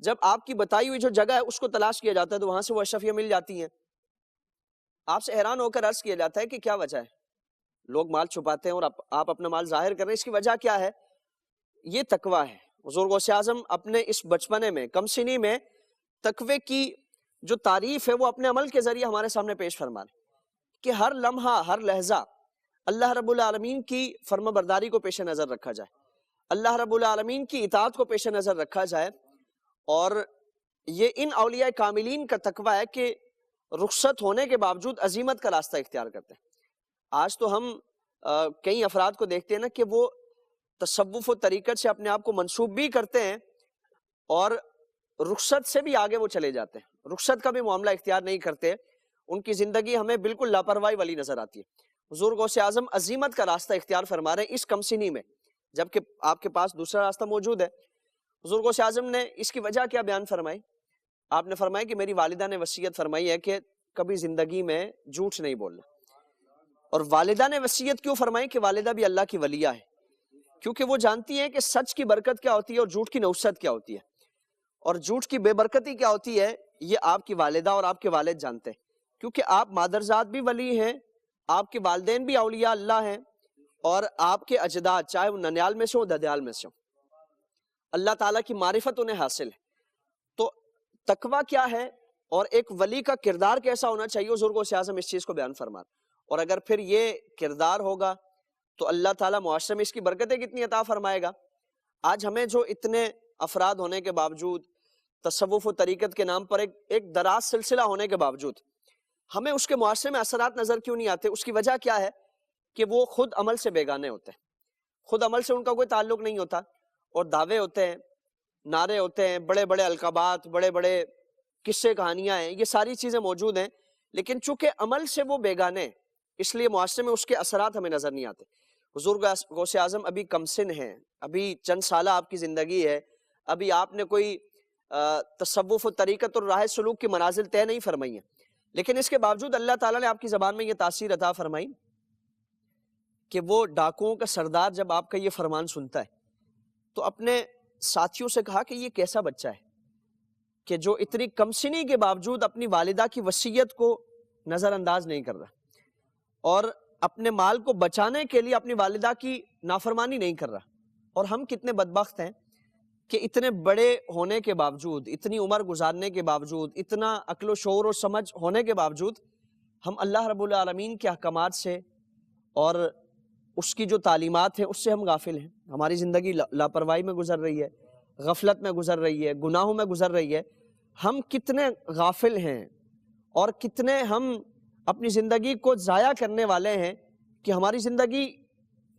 جب آپ کی بتائی ہوئی جو جگہ ہے اس کو تلاش کیا جاتا ہے تو وہاں سے وہ اشرفیاں مل جاتی ہیں، آپ سے حیران ہو کر عرض کیا جاتا ہے کہ کیا وجہ ہے، لوگ مال چھپاتے ہیں اور آپ اپنا مال ظاہر کر رہے ہیں، اس کی وجہ کیا ہے؟ یہ تقوی ہے۔ حضور غوث اعظم اپنے اس بچپنے میں، کم سنی میں، تقوی کی جو تعریف ہے وہ اپنے عمل کے ذریعے ہمارے سامنے پیش فرما رہے ہیں کہ ہر لمحہ، ہر لحظہ اللہ رب العالمین کی فرما برداری کو پیش نظر رکھا جائے، اللہ رب العالمین کی اطاعت کو پیش نظر رکھا جائے، اور یہ ان اولیاء کاملین کا تقوی ہے کہ رخصت ہونے کے باوجود عزیمت کا راستہ اختیار کرتے ہیں۔ آج تو ہم کئی افراد کو دیکھتے ہیں نا کہ وہ تصوف و طریقت سے اپنے آپ کو منسوب بھی کرتے ہیں اور رخصت سے بھی آگے وہ چلے جاتے ہیں، رخصت کا بھی معاملہ اختیار نہیں کرتے، ان کی زندگی ہمیں بالکل لاپرواہی والی نظر آتی ہے۔ حضور غوث اعظم عزیمت کا راستہ اختیار فرما رہے ہیں اس کم سنی میں، جبکہ آپ کے پاس دوسرا راستہ موجود ہے۔ حضور غوث اعظم نے اس کی وجہ کیا بیان فرمائی؟ آپ نے فرمایا کہ میری والدہ نے وصیت فرمائی ہے کہ کبھی زندگی میں جھوٹ نہیں بولنا، اور والدہ نے وصیت کیوں فرمائی؟ کہ والدہ بھی اللہ کی ولیہ ہے، کیونکہ وہ جانتی ہیں کہ سچ کی برکت کیا ہوتی ہے اور جھوٹ کی نحوست کیا ہوتی ہے، اور جھوٹ کی بے برکتی کیا ہوتی ہے یہ آپ کی والدہ اور آپ کے والد جانتے ہیں، کیونکہ آپ مادرزاد بھی ولی ہیں، آپ کے والدین بھی اولیاء اللہ ہیں، اور آپ کے اجداد چاہے وہ ننیال میں سے ہو ددیال میں سے ہو، اللہ تعالیٰ کی معرفت انہیں حاصل ہے۔ تو تقوی کیا ہے اور ایک ولی کا کردار کیسا ہونا چاہیے، حضور غوث اعظم اس چیز کو بیان فرماتے، اور اگر پھر یہ کردار ہوگا تو اللہ تعالیٰ معاشرے میں اس کی برکتیں کتنی عطا فرمائے گا۔ آج ہمیں جو اتنے افراد ہونے کے باوجود، تصوف و طریقت کے نام پر ایک دراز سلسلہ ہونے کے باوجود، ہمیں اس کے معاشرے میں اثرات نظر کیوں نہیں آتے؟ اس کی وجہ کیا ہے؟ کہ وہ خود عمل سے بیگانے ہوتے ہیں، خود عمل سے ان کا کوئی تعلق نہیں ہوتا، اور دعوے ہوتے ہیں، نعرے ہوتے ہیں، بڑے بڑے القابات، بڑے بڑے قصے کہانیاں ہیں، یہ ساری چیزیں موجود ہیں، لیکن چونکہ عمل سے وہ بیگانے، اس لیے معاشرے میں اس کے اثرات ہمیں نظر نہیں آتے۔ حضور غوث اعظم ابھی کم سن ہیں، ابھی چند سالہ آپ کی زندگی ہے، ابھی آپ نے کوئی تصوف و طریقت اور راہ سلوک کی منازل طے نہیں فرمائی ہیں، لیکن اس کے باوجود اللہ تعالیٰ نے آپ کی زبان میں یہ تاثیر عطا فرمائی کہ وہ ڈاکوؤں کا سردار جب آپ کا یہ فرمان سنتا ہے تو اپنے ساتھیوں سے کہا کہ یہ کیسا بچہ ہے، کہ جو اتنی کم سنی کے باوجود اپنی والدہ کی وصیت کو نظر انداز نہیں کر رہا اور اپنے مال کو بچانے کے لیے اپنی والدہ کی نافرمانی نہیں کر رہا. اور ہم کتنے بدبخت ہیں کہ اتنے بڑے ہونے کے باوجود، اتنی عمر گزارنے کے باوجود، اتنا عقل و شعور و سمجھ ہونے کے باوجود ہم اللہ رب العالمین کے احکامات سے اور اس کی جو تعلیمات ہیں اس سے ہم غافل ہیں. ہماری زندگی لاپرواہی میں گزر رہی ہے، غفلت میں گزر رہی ہے، گناہوں میں گزر رہی ہے. ہم کتنے غافل ہیں اور کتنے ہم اپنی زندگی کو ضائع کرنے والے ہیں کہ ہماری زندگی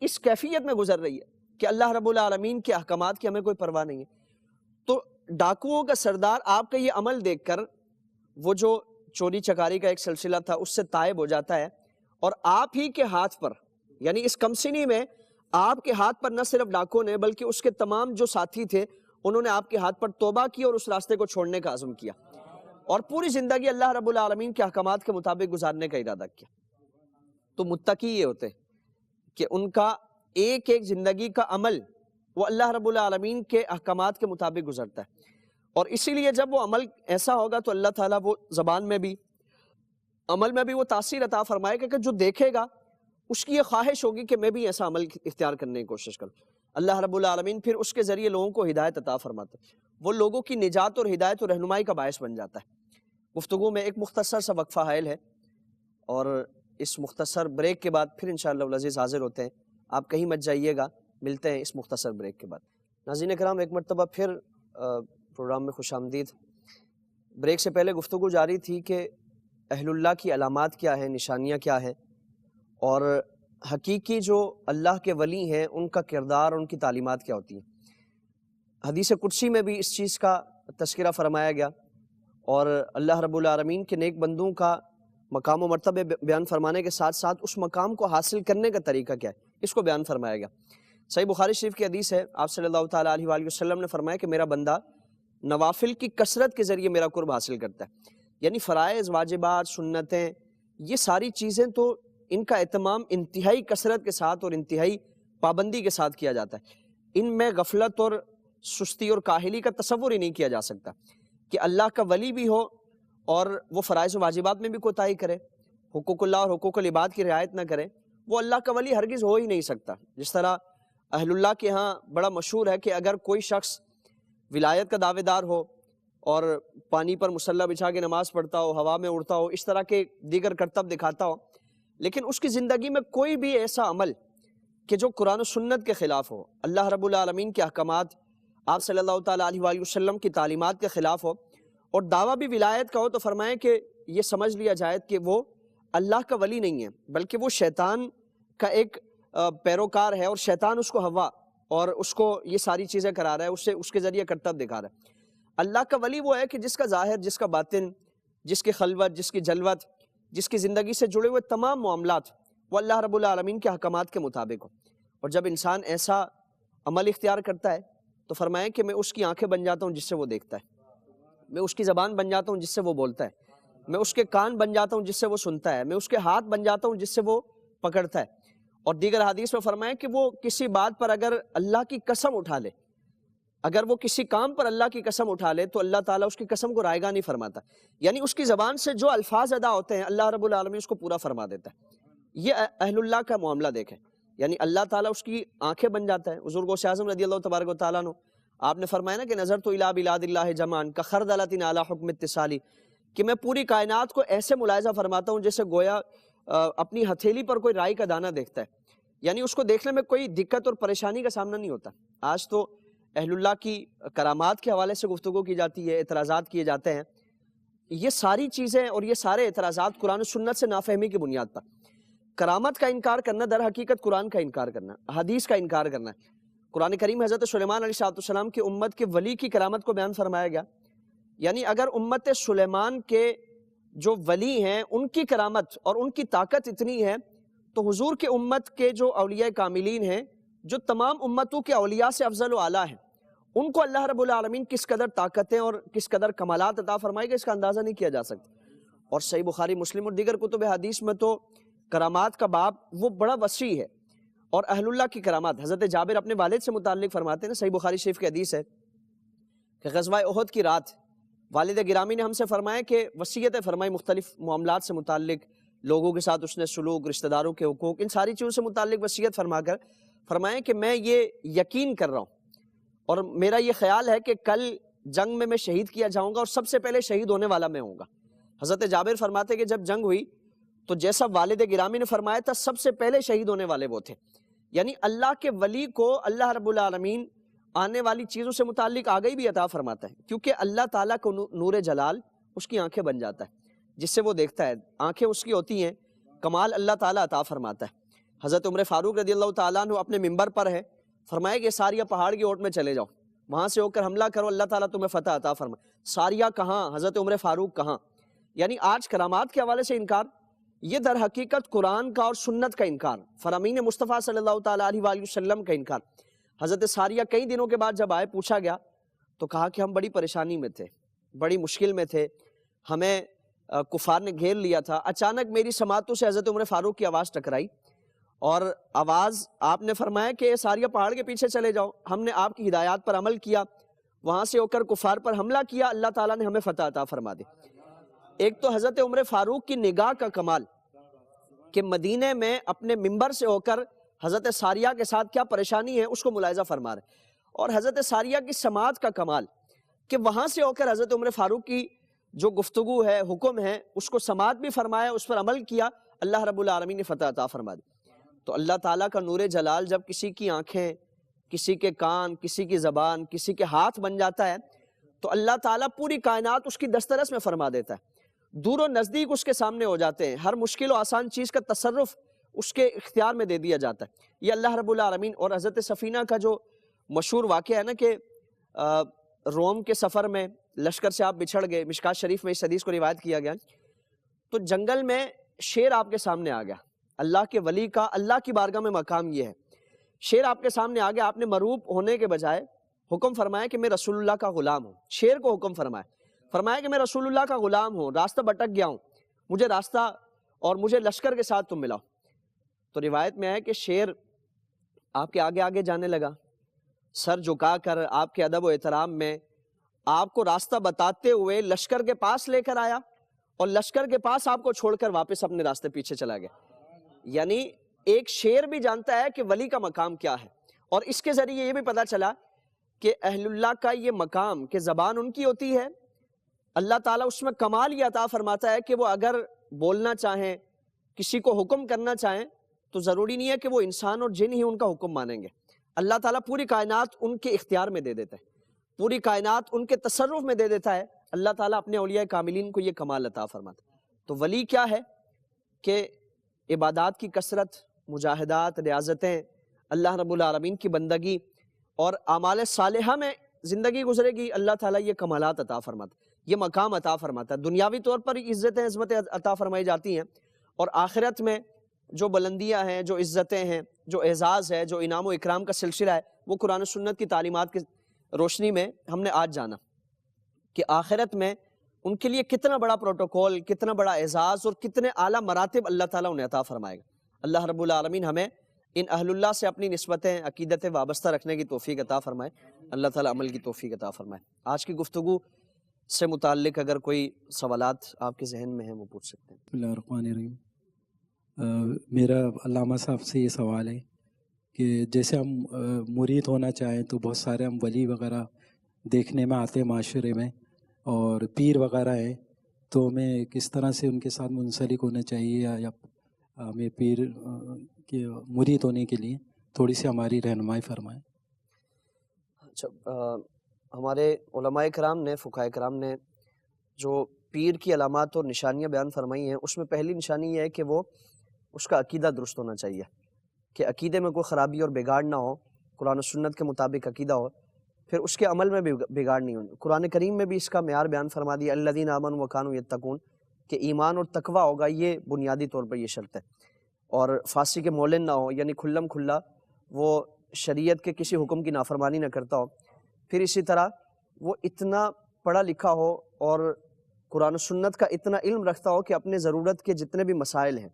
اس کیفیت میں گزر رہی ہے کہ اللہ رب العالمین کے احکامات کی ہمیں کوئی پرواہ نہیں ہے. تو ڈاکوؤں کا سردار آپ کا یہ عمل دیکھ کر وہ جو چوری چکاری کا ایک سلسلہ تھا اس سے تائب ہو جاتا ہے اور آپ ہی کے ہاتھ پر، یعنی اس کمسنی میں آپ کے ہاتھ پر نہ صرف ڈاکو نے بلکہ اس کے تمام جو ساتھی تھے انہوں نے آپ کے ہاتھ پر توبہ کی اور اس راستے کو چھوڑنے کا عزم کیا اور پوری زندگی اللہ رب العالمین کے احکامات کے مطابق گزارنے کا ارادہ کیا. تو متقی یہ ہوتے ہیں کہ ان کا ایک ایک زندگی کا عمل وہ اللہ رب العالمین کے احکامات کے مطابق گزرتا ہے. اور اسی لیے جب وہ عمل ایسا ہوگا تو اللہ تعالیٰ وہ زبان میں بھی عمل میں بھی وہ تاثیر عطا فرمائے گا کہ جو دیکھے گا اس کی یہ خواہش ہوگی کہ میں بھی ایسا عمل اختیار کرنے کی کوشش کروں. اللہ رب العالمین پھر اس کے ذریعے لوگوں کو ہدایت عطا فرماتا ہے، وہ لوگوں کی نجات اور ہدایت اور رہنمائی کا باعث بن جاتا ہے. گفتگو میں ایک مختصر سا وقفہ حائل ہے اور اس مختصر بریک کے بعد پھر انشاءاللہ العزیز حاضر ہوتے ہیں. آپ کہیں مت جائیے گا، ملتے ہیں اس مختصر بریک کے بعد. ناظرین کرام، ایک مرتبہ پھر پروگرام میں خوش آمدید. بریک سے پہلے گفتگو جاری تھی کہ اہل اللہ کی علامات کیا ہیں، نشانیاں کیا ہیں اور حقیقی جو اللہ کے ولی ہیں ان کا کردار، ان کی تعلیمات کیا ہوتی ہیں. حدیث قدسی میں بھی اس چیز کا تذکرہ فرمایا گیا اور اللہ رب العالمین کے نیک بندوں کا مقام و مرتبہ بیان فرمانے کے ساتھ ساتھ اس مقام کو حاصل کرنے کا طریقہ کیا ہے اس کو بیان فرمایا گیا. صحیح بخاری شریف کی حدیث ہے، آپ صلی اللہ تعالیٰ علیہ وآلہ وسلم نے فرمایا کہ میرا بندہ نوافل کی کثرت کے ذریعے میرا قرب حاصل کرتا ہے. یعنی فرائض، واجبات، سنتیں، یہ ساری چیزیں تو ان کا اہتمام انتہائی کثرت کے ساتھ اور انتہائی پابندی کے ساتھ کیا جاتا ہے. ان میں غفلت اور سستی اور کاہلی کا تصور ہی نہیں کیا جا سکتا کہ اللہ کا ولی بھی ہو اور وہ فرائض و واجبات میں بھی کوتاہی کرے، حقوق اللہ اور حقوق العباد کی رعایت نہ کرے. وہ اللہ کا ولی ہرگز ہو ہی نہیں سکتا. جس طرح اہل اللہ کے ہاں بڑا مشہور ہے کہ اگر کوئی شخص ولایت کا دعوے دار ہو اور پانی پر مصلی بچھا کے نماز پڑھتا ہو، ہوا میں اڑتا ہو، اس طرح کے دیگر کرتب دکھاتا ہو، لیکن اس کی زندگی میں کوئی بھی ایسا عمل کہ جو قرآن و سنت کے خلاف ہو، اللہ رب العالمین کے احکامات، آپ صلی اللہ تعالیٰ علیہ وآلہ وسلم کی تعلیمات کے خلاف ہو اور دعویٰ بھی ولایت کا ہو، تو فرمائیں کہ یہ سمجھ لیا جائے کہ وہ اللہ کا ولی نہیں ہے بلکہ وہ شیطان کا ایک پیروکار ہے اور شیطان اس کو ہوا اور اس کو یہ ساری چیزیں کرا رہا ہے، اس کے ذریعے کرتب دکھا رہا ہے. اللہ کا ولی وہ ہے کہ جس کا ظاہر، جس کا باطن، جس کی خلوت، جس کی جلوت، جس کی زندگی سے جڑے ہوئے تمام معاملات وہ اللہ رب العالمین کے احکامات کے مطابق ہو. اور جب انسان ایسا عمل اختیار کرتا ہے تو فرمائیں کہ میں اس کی آنکھیں بن جاتا ہوں جس سے وہ دیکھتا ہے، میں اس کی زبان بن جاتا ہوں جس سے وہ بولتا ہے، میں اس کے کان بن جاتا ہوں جس سے وہ سنتا ہے، میں اس کے ہاتھ بن جاتا ہوں جس سے وہ پکڑتا ہے. اور دیگر حدیث میں فرمائیں کہ وہ کسی بات پر اگر اللہ کی قسم اٹھا لے، اگر وہ کسی کام پر اللہ کی قسم اٹھا لے تو اللہ تعالیٰ اس کی قسم کو رائگاں نہیں فرماتا. یعنی اس کی زبان سے جو الفاظ ادا ہوتے ہیں اللہ رب العالمین اس کو پورا فرما دیتا ہے. یہ اہل اللہ کا معاملہ دیکھیں، یعنی اللہ تعالیٰ اس کی آنکھیں بن جاتا ہے. حضور غوث اعظم رضی اللہ تبارک و تعالیٰ عنہ، آپ نے فرمایا نا کہ نظر تو الی بلاد اللہ جمعاً کخردلۃ علی حکم اتصالی، کہ میں پوری کائنات کو ایسے ملاحظہ فرماتا ہوں جیسے گویا اپنی ہتھیلی پر کوئی رائی کا دانہ دیکھتا ہے. یعنی اس کو دیکھنے میں کوئی دقت اور پریشانی کا سامنا نہیں ہوتا. آج تو اہل اللہ کی کرامات کے حوالے سے گفتگو کی جاتی ہے، اعتراضات کیے جاتے ہیں. یہ ساری چیزیں اور یہ سارے اعتراضات قرآن و سنت سے نافہمی کی بنیاد پر. کرامت کا انکار کرنا در حقیقت قرآن کا انکار کرنا، حدیث کا انکار کرنا ہے. قرآن کریم حضرت سلیمان علیہ السلام کی امت کے ولی کی کرامت کو بیان فرمایا گیا. یعنی اگر امت سلیمان کے جو ولی ہیں ان کی کرامت اور ان کی طاقت اتنی ہے تو حضور کے امت کے جو اولیاء کاملین ہیں، جو تمام امتوں کے اولیاء سے افضل و اعلیٰ ہیں، ان کو اللہ رب العالمین کس قدر طاقتیں اور کس قدر کمالات عطا فرمائے گا اس کا اندازہ نہیں کیا جا سکتا. اور صحیح بخاری، مسلم اور دیگر کتب حدیث میں تو کرامات کا باب وہ بڑا وسیع ہے. اور اہل اللہ کی کرامات، حضرت جابر اپنے والد سے متعلق فرماتے ہیں، صحیح بخاری شریف کی حدیث ہے کہ غزوہ احد کی رات والد گرامی نے ہم سے فرمایا کہ وصیتیں فرمائی مختلف معاملات سے متعلق، لوگوں کے ساتھ اس نے سلوک، رشتہ داروں کے حقوق، ان ساری چیزوں سے متعلق وصیت فرما کر فرمائیں کہ میں یہ یقین کر رہا ہوں اور میرا یہ خیال ہے کہ کل جنگ میں شہید کیا جاؤں گا اور سب سے پہلے شہید ہونے والا میں ہوں گا۔ حضرت جابر فرماتے کہ جب جنگ ہوئی تو جیسا والد گرامی نے فرمایا تھا سب سے پہلے شہید ہونے والے وہ تھے۔ یعنی اللہ کے ولی کو اللہ رب العالمین آنے والی چیزوں سے متعلق آگاہی بھی عطا فرماتا ہے، کیونکہ اللہ تعالیٰ کو نور جلال اس کی آنکھیں بن جاتا ہے، جس سے وہ دیکھتا ہے، آنکھیں اس کی ہوتی ہیں، کمال اللہ تعالیٰ عطا فرماتا ہے۔ حضرت عمر فاروق رضی اللہ تعالیٰ عنہ اپنے منبر پر ہے، فرمایا کہ ساریہ پہاڑ کی اوٹ میں چلے جاؤ، وہاں سے ہو کر حملہ کرو، اللہ تعالیٰ تمہیں فتح عطا فرمائے۔ ساریہ کہاں؟ حضرت عمر فاروق کہاں؟ یعنی آج کرامات کے حوالے سے انکار، یہ در حقیقت قرآن کا اور سنت کا انکار، فرامین مصطفیٰ صلی اللہ تعالیٰ علیہ وآلہ وسلم کا انکار۔ حضرت ساریہ کئی دنوں کے بعد جب آئے، پوچھا گیا تو کہا کہ ہم بڑی پریشانی میں تھے، بڑی مشکل میں تھے، ہمیں کفار نے گھیر لیا تھا، اچانک میری سماعتوں سے حضرت عمر فاروق کی آواز ٹکرائی اور آواز آپ نے فرمایا کہ ساریہ پہاڑ کے پیچھے چلے جاؤ، ہم نے آپ کی ہدایات پر عمل کیا، وہاں سے ہو کر کفار پر حملہ کیا، اللہ تعالیٰ نے ہمیں فتح عطا فرما دی۔ ایک تو حضرت عمر فاروق کی نگاہ کا کمال کہ مدینے میں اپنے منبر سے ہو کر حضرت ساریہ کے ساتھ کیا پریشانی ہے اس کو ملاحظہ فرما رہے، اور حضرت ساریہ کی سماعت کا کمال کہ وہاں سے ہو کر حضرت عمر فاروق کی جو گفتگو ہے، حکم ہے، اس کو سماعت بھی فرمایا، اس پر عمل کیا، اللہ رب العالمین نے فتح عطا فرما دی۔ تو اللہ تعالیٰ کا نور جلال جب کسی کی آنکھیں، کسی کے کان، کسی کی زبان، کسی کے ہاتھ بن جاتا ہے تو اللہ تعالیٰ پوری کائنات اس کی دسترس میں فرما دیتا ہے، دور و نزدیک اس کے سامنے ہو جاتے ہیں، ہر مشکل و آسان چیز کا تصرف اس کے اختیار میں دے دیا جاتا ہے۔ یہ اللہ رب العالمین۔ اور حضرت سفینہ کا جو مشہور واقعہ ہے نا کہ روم کے سفر میں لشکر سے آپ بچھڑ گئے، مشکات شریف میں اس حدیث کو روایت کیا گیا، تو جنگل میں شیر آپ کے سامنے آ گیا، اللہ کے ولی کا اللہ کی بارگاہ میں مقام یہ ہے، شیر آپ کے سامنے آ گیا، آپ نے مروب ہونے کے بجائے حکم فرمایا کہ میں رسول اللہ کا غلام ہوں، شیر کو حکم فرمایا کہ میں رسول اللہ کا غلام ہوں، راستہ بھٹک گیا ہوں، مجھے راستہ اور مجھے لشکر کے ساتھ تم ملاؤ۔ تو روایت میں ہے کہ شیر آپ کے آگے آگے جانے لگا، سر جھکا کر آپ کے ادب و احترام میں آپ کو راستہ بتاتے ہوئے لشکر کے پاس لے کر آیا اور لشکر کے پاس آپ کو چھوڑ کر واپس اپنے راستے پیچھے چلا گیا۔ یعنی ایک شیر بھی جانتا ہے کہ ولی کا مقام کیا ہے، اور اس کے ذریعے یہ بھی پتا چلا کہ اہل اللہ کا یہ مقام کہ زبان ان کی ہوتی ہے، اللہ تعالیٰ اس میں کمال یہ عطا فرماتا ہے کہ وہ اگر بولنا چاہیں، کسی کو حکم کرنا چاہیں تو ضروری نہیں ہے کہ وہ انسان اور جن ہی ان کا حکم مانیں گے، اللہ تعالیٰ پوری کائنات ان کے اختیار میں دے دیتا ہے، پوری کائنات ان کے تصرف میں دے دیتا ہے، اللہ تعالیٰ اپنے اولیاء کاملین کو یہ کمال عطا فرماتا ہے۔ تو ولی کیا ہے کہ عبادات کی کثرت، مجاہدات، ریاضتیں، اللہ رب العالمین کی بندگی اور اعمال صالحہ میں زندگی گزرے گی، اللہ تعالیٰ یہ کمالات عطا فرماتا ہے، یہ مقام عطا فرماتا ہے۔ دنیاوی طور پر عزتیں عظمتیں عطا فرمائی جاتی ہیں، اور آخرت میں جو بلندیاں ہیں، جو عزتیں ہیں، جو اعزاز ہے، جو انعام و اکرام کا سلسلہ ہے، وہ قرآن و سنت کی تعلیمات کی روشنی میں ہم نے آج جانا کہ آخرت میں ان کے لیے کتنا بڑا پروٹوکول، کتنا بڑا اعزاز اور کتنے اعلیٰ مراتب اللہ تعالیٰ انہیں عطا فرمائے گا۔ اللہ رب العالمین ہمیں ان اہل اللہ سے اپنی نسبتیں، عقیدتیں وابستہ رکھنے کی توفیق عطا فرمائے، اللہ تعالیٰ عمل کی توفیق عطا فرمائے۔ آج کی گفتگو سے متعلق اگر کوئی سوالات آپ کے ذہن میں ہیں وہ پوچھ سکتے ہیں۔ بسم اللہ الرحمن الرحیم۔ میرا علامہ صاحب سے یہ سوال ہے کہ جیسے ہم مرید ہونا چاہیں تو بہت سارے ہم ولی وغیرہ دیکھنے میں آتے ہیں معاشرے میں، اور پیر وغیرہ ہیں، تو ہمیں کس طرح سے ان کے ساتھ منسلک ہونا چاہیے، یا ہمیں پیر کے مرید ہونے کے لیے تھوڑی سی ہماری رہنمائی فرمائیں۔ اچھا، ہمارے علماء کرام نے، فقہاء کرام نے جو پیر کی علامات اور نشانیاں بیان فرمائی ہیں، اس میں پہلی نشانی یہ ہے کہ وہ اس کا عقیدہ درست ہونا چاہیے، کہ عقیدے میں کوئی خرابی اور بگاڑ نہ ہو، قرآن و سنت کے مطابق عقیدہ ہو، پھر اس کے عمل میں بھی بگاڑ نہیں ہونی۔ قرآن کریم میں بھی اس کا معیار بیان فرما دیا، الذین آمنوا وکانوا یتقون، کہ ایمان اور تقوی ہوگا، یہ بنیادی طور پر یہ شرط ہے، اور فاسق کے مولن نہ ہو، یعنی کھلم کھلا وہ شریعت کے کسی حکم کی نافرمانی نہ کرتا ہو، پھر اسی طرح وہ اتنا پڑھا لکھا ہو اور قرآن و سنت کا اتنا علم رکھتا ہو کہ اپنے ضرورت کے جتنے بھی مسائل ہیں،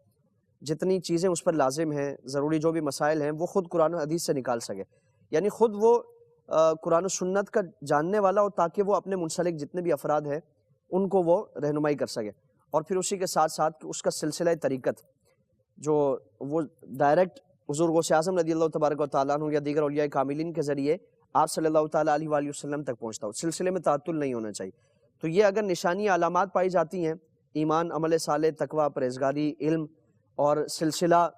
جتنی چیزیں اس پر لازم ہیں، ضروری جو بھی مسائل ہیں، وہ خود قرآن و حدیث سے نکال سکے، یعنی خود وہ قرآن و سنت کا جاننے والا ہو تاکہ وہ اپنے منسلک جتنے بھی افراد ہیں ان کو وہ رہنمائی کر سکے، اور پھر اسی کے ساتھ ساتھ اس کا سلسلہ طریقت جو وہ ڈائریکٹ حضور غوث اعظم رضی اللہ تبارک و تعالیٰ عنہ یا دیگر اولیاء کاملین کے ذریعے آپ صلی اللہ تعالیٰ علیہ وآلہ وسلم تک پہنچتا ہو، سلسلے میں تعطل نہیں ہونا چاہیے۔ تو یہ اگر نشانی علامات پائی جاتی ہیں، ایمان، عمل صالح، تقویٰ، پرہیزگاری، علم اور سلسلہ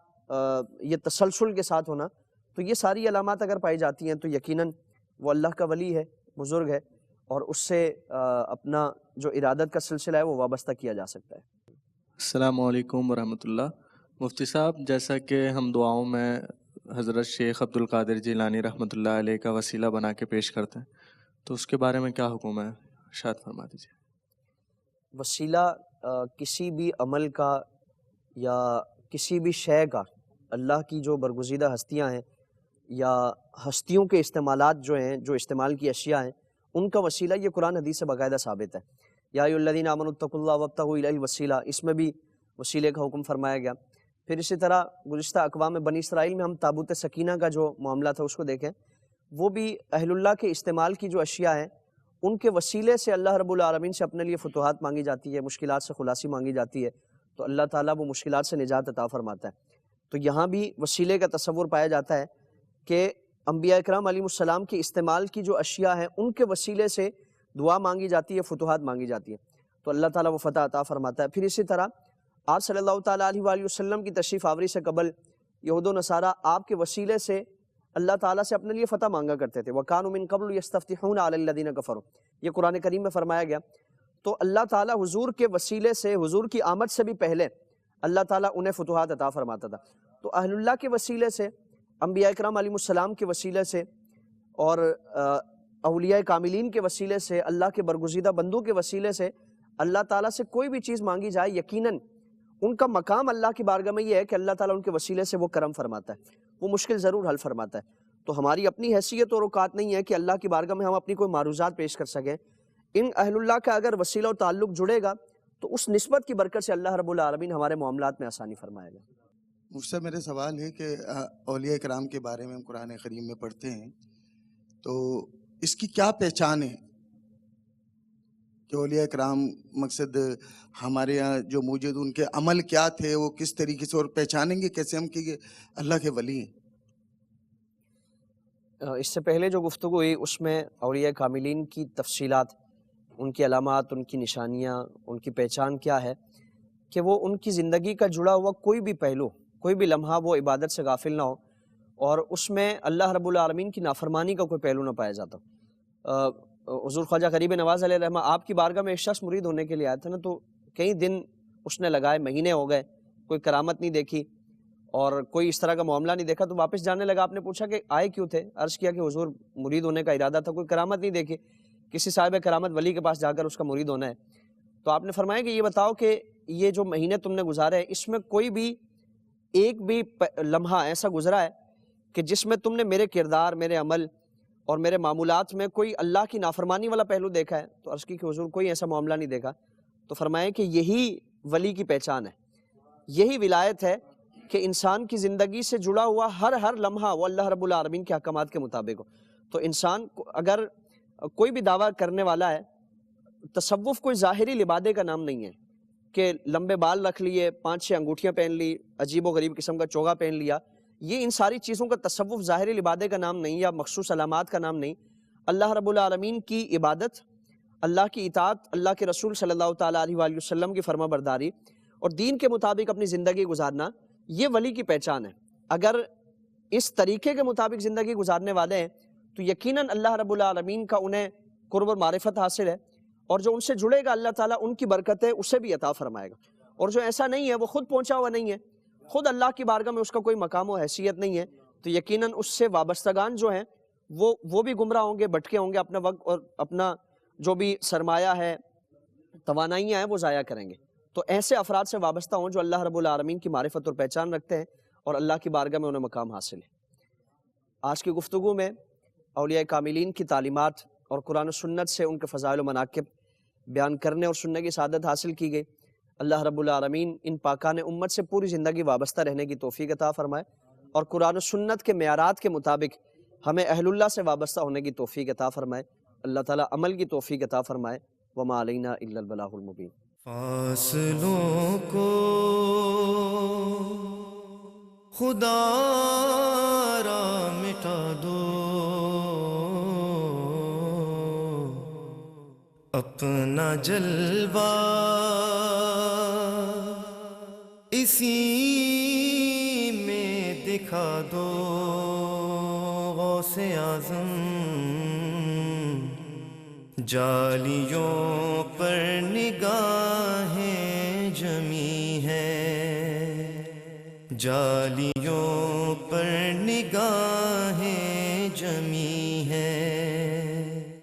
یہ تسلسل کے ساتھ ہونا، تو یہ ساری علامات اگر پائی جاتی ہیں تو یقیناً وہ اللہ کا ولی ہے، بزرگ ہے، اور اس سے اپنا جو ارادت کا سلسلہ ہے وہ وابستہ کیا جا سکتا ہے۔ السلام علیکم ورحمۃ اللہ۔ مفتی صاحب، جیسا کہ ہم دعاؤں میں حضرت شیخ عبد القادر جیلانی رحمۃ اللہ علیہ کا وسیلہ بنا کے پیش کرتے ہیں، تو اس کے بارے میں کیا حکم ہے، ارشاد فرما دیجیے۔ وسیلہ کسی بھی عمل کا یا کسی بھی شے کا، اللہ کی جو برگزیدہ ہستیاں ہیں یا ہستیوں کے استعمالات جو ہیں، جو استعمال کی اشیاء ہیں، ان کا وسیلہ یہ قرآن حدیث سے باقاعدہ ثابت ہے۔ یا ایھا الذین آمنوا اتقوا اللہ وابتغوا الیہ الوسیلہ، اس میں بھی وسیلے کا حکم فرمایا گیا۔ پھر اسی طرح گزشتہ اقوام بنی اسرائیل میں ہم تابوت سکینہ کا جو معاملہ تھا اس کو دیکھیں، وہ بھی اہل اللہ کے استعمال کی جو اشیاء ہیں ان کے وسیلے سے اللہ رب العالمین سے اپنے لیے فتوحات مانگی جاتی ہے، مشکلات سے خلاصی مانگی جاتی ہے، تو اللہ تعالیٰ وہ مشکلات سے نجات عطا فرماتا ہے۔ تو یہاں بھی وسیلے کا تصور پایا جاتا ہے کہ انبیاء اکرام علیہ السلام کے استعمال کی جو اشیاء ہیں ان کے وسیلے سے دعا مانگی جاتی ہے، فتوحات مانگی جاتی ہے، تو اللہ تعالیٰ وہ فتح عطا فرماتا ہے۔ پھر اسی طرح آپ صلی اللہ تعالیٰ علیہ وآلہ وسلم کی تشریف آوری سے قبل یہود و نصارہ آپ کے وسیلے سے اللہ تعالیٰ سے اپنے لیے فتح مانگا کرتے تھے۔ وَكَانُوا مِن قَبْلُ يَسْتَفْتِحُونَ عَلَى الَّذِينَ كَفَرُوا، یہ قرآن کریم میں فرمایا گیا۔ تو اللہ تعالیٰ حضور کے وسیلے سے، حضور کی آمد سے بھی پہلے اللہ تعالیٰ انہیں فتوحات عطا فرماتا تھا۔ تو اہل اللہ کے وسیلے سے، انبیاء اکرام علیہ السلام کے وسیلے سے، اور اولیاء کاملین کے وسیلے سے، اللہ کے برگزیدہ بندوں کے وسیلے سے اللہ تعالیٰ سے کوئی بھی چیز مانگی جائے، یقیناً ان کا مقام اللہ کی بارگاہ میں یہ ہے کہ اللہ تعالیٰ ان کے وسیلے سے وہ کرم فرماتا ہے، وہ مشکل ضرور حل فرماتا ہے۔ تو ہماری اپنی حیثیت اور اوقات نہیں ہے کہ اللہ کی بارگاہ میں ہم اپنی کوئی معروضات پیش کر سکیں۔ ان اہل اللہ کا اگر وسیلہ و تعلق جڑے گا تو اس نسبت کی برکت سے اللہ رب العالمین ہمارے معاملات میں آسانی فرمائے گا۔ مجھ سے میرے سوال ہے کہ اولیاء کرام کے بارے میں ہم قرآن کریم میں پڑھتے ہیں، تو اس کی کیا پہچان ہے کہ اولیاء کرام مقصد ہمارے یہاں جو موجود ان کے عمل کیا تھے، وہ کس طریقے سے، اور پہچانیں گے کیسے ہم کہ یہ اللہ کے ولی ہیں؟ اس سے پہلے جو گفتگو ہوئی اس میں اولیاء کاملین کی تفصیلات، ان کی علامات، ان کی نشانیاں، ان کی پہچان کیا ہے، کہ وہ ان کی زندگی کا جڑا ہوا کوئی بھی پہلو، کوئی بھی لمحہ وہ عبادت سے غافل نہ ہو، اور اس میں اللہ رب العالمین کی نافرمانی کا کوئی پہلو نہ پایا جاتا۔ حضور خواجہ غریب نواز علیہ الرحمہ آپ کی بارگاہ میں ایک شخص مرید ہونے کے لیے آیا تھا نا، تو کئی دن اس نے لگائے، مہینے ہو گئے، کوئی کرامت نہیں دیکھی اور کوئی اس طرح کا معاملہ نہیں دیکھا، تو واپس جانے لگا۔ آپ نے پوچھا کہ آئے کیوں تھے؟ عرض کیا کہ حضور مرید ہونے کا ارادہ تھا، کوئی کرامت نہیں دیکھی، کسی صاحب کرامت ولی کے پاس جا کر اس کا مرید ہونا ہے۔ تو آپ نے فرمایا کہ یہ بتاؤ کہ یہ جو مہینے تم نے گزارے ہیں اس میں کوئی بھی ایک بھی لمحہ ایسا گزرا ہے کہ جس میں تم نے میرے کردار، میرے عمل اور میرے معمولات میں کوئی اللہ کی نافرمانی والا پہلو دیکھا ہے؟ تو عرض کی کہ حضور کوئی ایسا معاملہ نہیں دیکھا۔ تو فرمایا کہ یہی ولی کی پہچان ہے، یہی ولایت ہے کہ انسان کی زندگی سے جڑا ہوا ہر لمحہ وہ اللہ رب العالمین کے احکامات کے مطابق ہو۔ تو انسان اگر کوئی بھی دعویٰ کرنے والا ہے، تصوف کوئی ظاہری لبادے کا نام نہیں ہے کہ لمبے بال رکھ لیے، 5-6 انگوٹھیاں پہن لی، عجیب و غریب قسم کا چوگا پہن لیا، یہ ان ساری چیزوں کا تصوف ظاہری لبادے کا نام نہیں، یا مخصوص علامات کا نام نہیں۔ اللہ رب العالمین کی عبادت، اللہ کی اطاعت، اللہ کے رسول صلی اللہ تعالیٰ علیہ وآلہ وسلم کی فرما برداری اور دین کے مطابق اپنی زندگی گزارنا، یہ ولی کی پہچان ہے۔ اگر اس طریقے کے مطابق زندگی گزارنے والے ہیں تو یقیناً اللہ رب العالمین کا انہیں قرب و معرفت حاصل ہے، اور جو ان سے جڑے گا اللہ تعالیٰ ان کی برکتیں اسے بھی عطا فرمائے گا۔ اور جو ایسا نہیں ہے، وہ خود پہنچا ہوا نہیں ہے، خود اللہ کی بارگاہ میں اس کا کوئی مقام و حیثیت نہیں ہے، تو یقیناً اس سے وابستگان جو ہیں وہ بھی گمراہ ہوں گے، بھٹکے ہوں گے، اپنا وقت اور اپنا جو بھی سرمایہ ہے، توانائیاں ہیں، وہ ضائع کریں گے۔ تو ایسے افراد سے وابستہ ہوں جو اللہ رب العالمین کی معرفت اور پہچان رکھتے ہیں اور اللہ کی بارگاہ میں انہیں مقام حاصل ہے۔ آج کی گفتگو میں اولیاء کاملین کی تعلیمات اور قرآن و سنت سے ان کے فضائل و مناقب بیان کرنے اور سننے کی سعادت حاصل کی گئی۔ اللہ رب العالمین ان پاکان امت سے پوری زندگی وابستہ رہنے کی توفیق عطا فرمائے، اور قرآن و سنت کے معیارات کے مطابق ہمیں اہل اللہ سے وابستہ ہونے کی توفیق عطا فرمائے، اللہ تعالیٰ عمل کی توفیق عطا فرمائے۔ وما علینا الا البلاغ المبین۔ فاصلوں کو خدا را مٹا دو، اپنا جلوہ اسی میں دکھا دو، غوث اعظم جالیوں پر نگاہیں جمی ہے، جالیوں پر نگاہیں جمی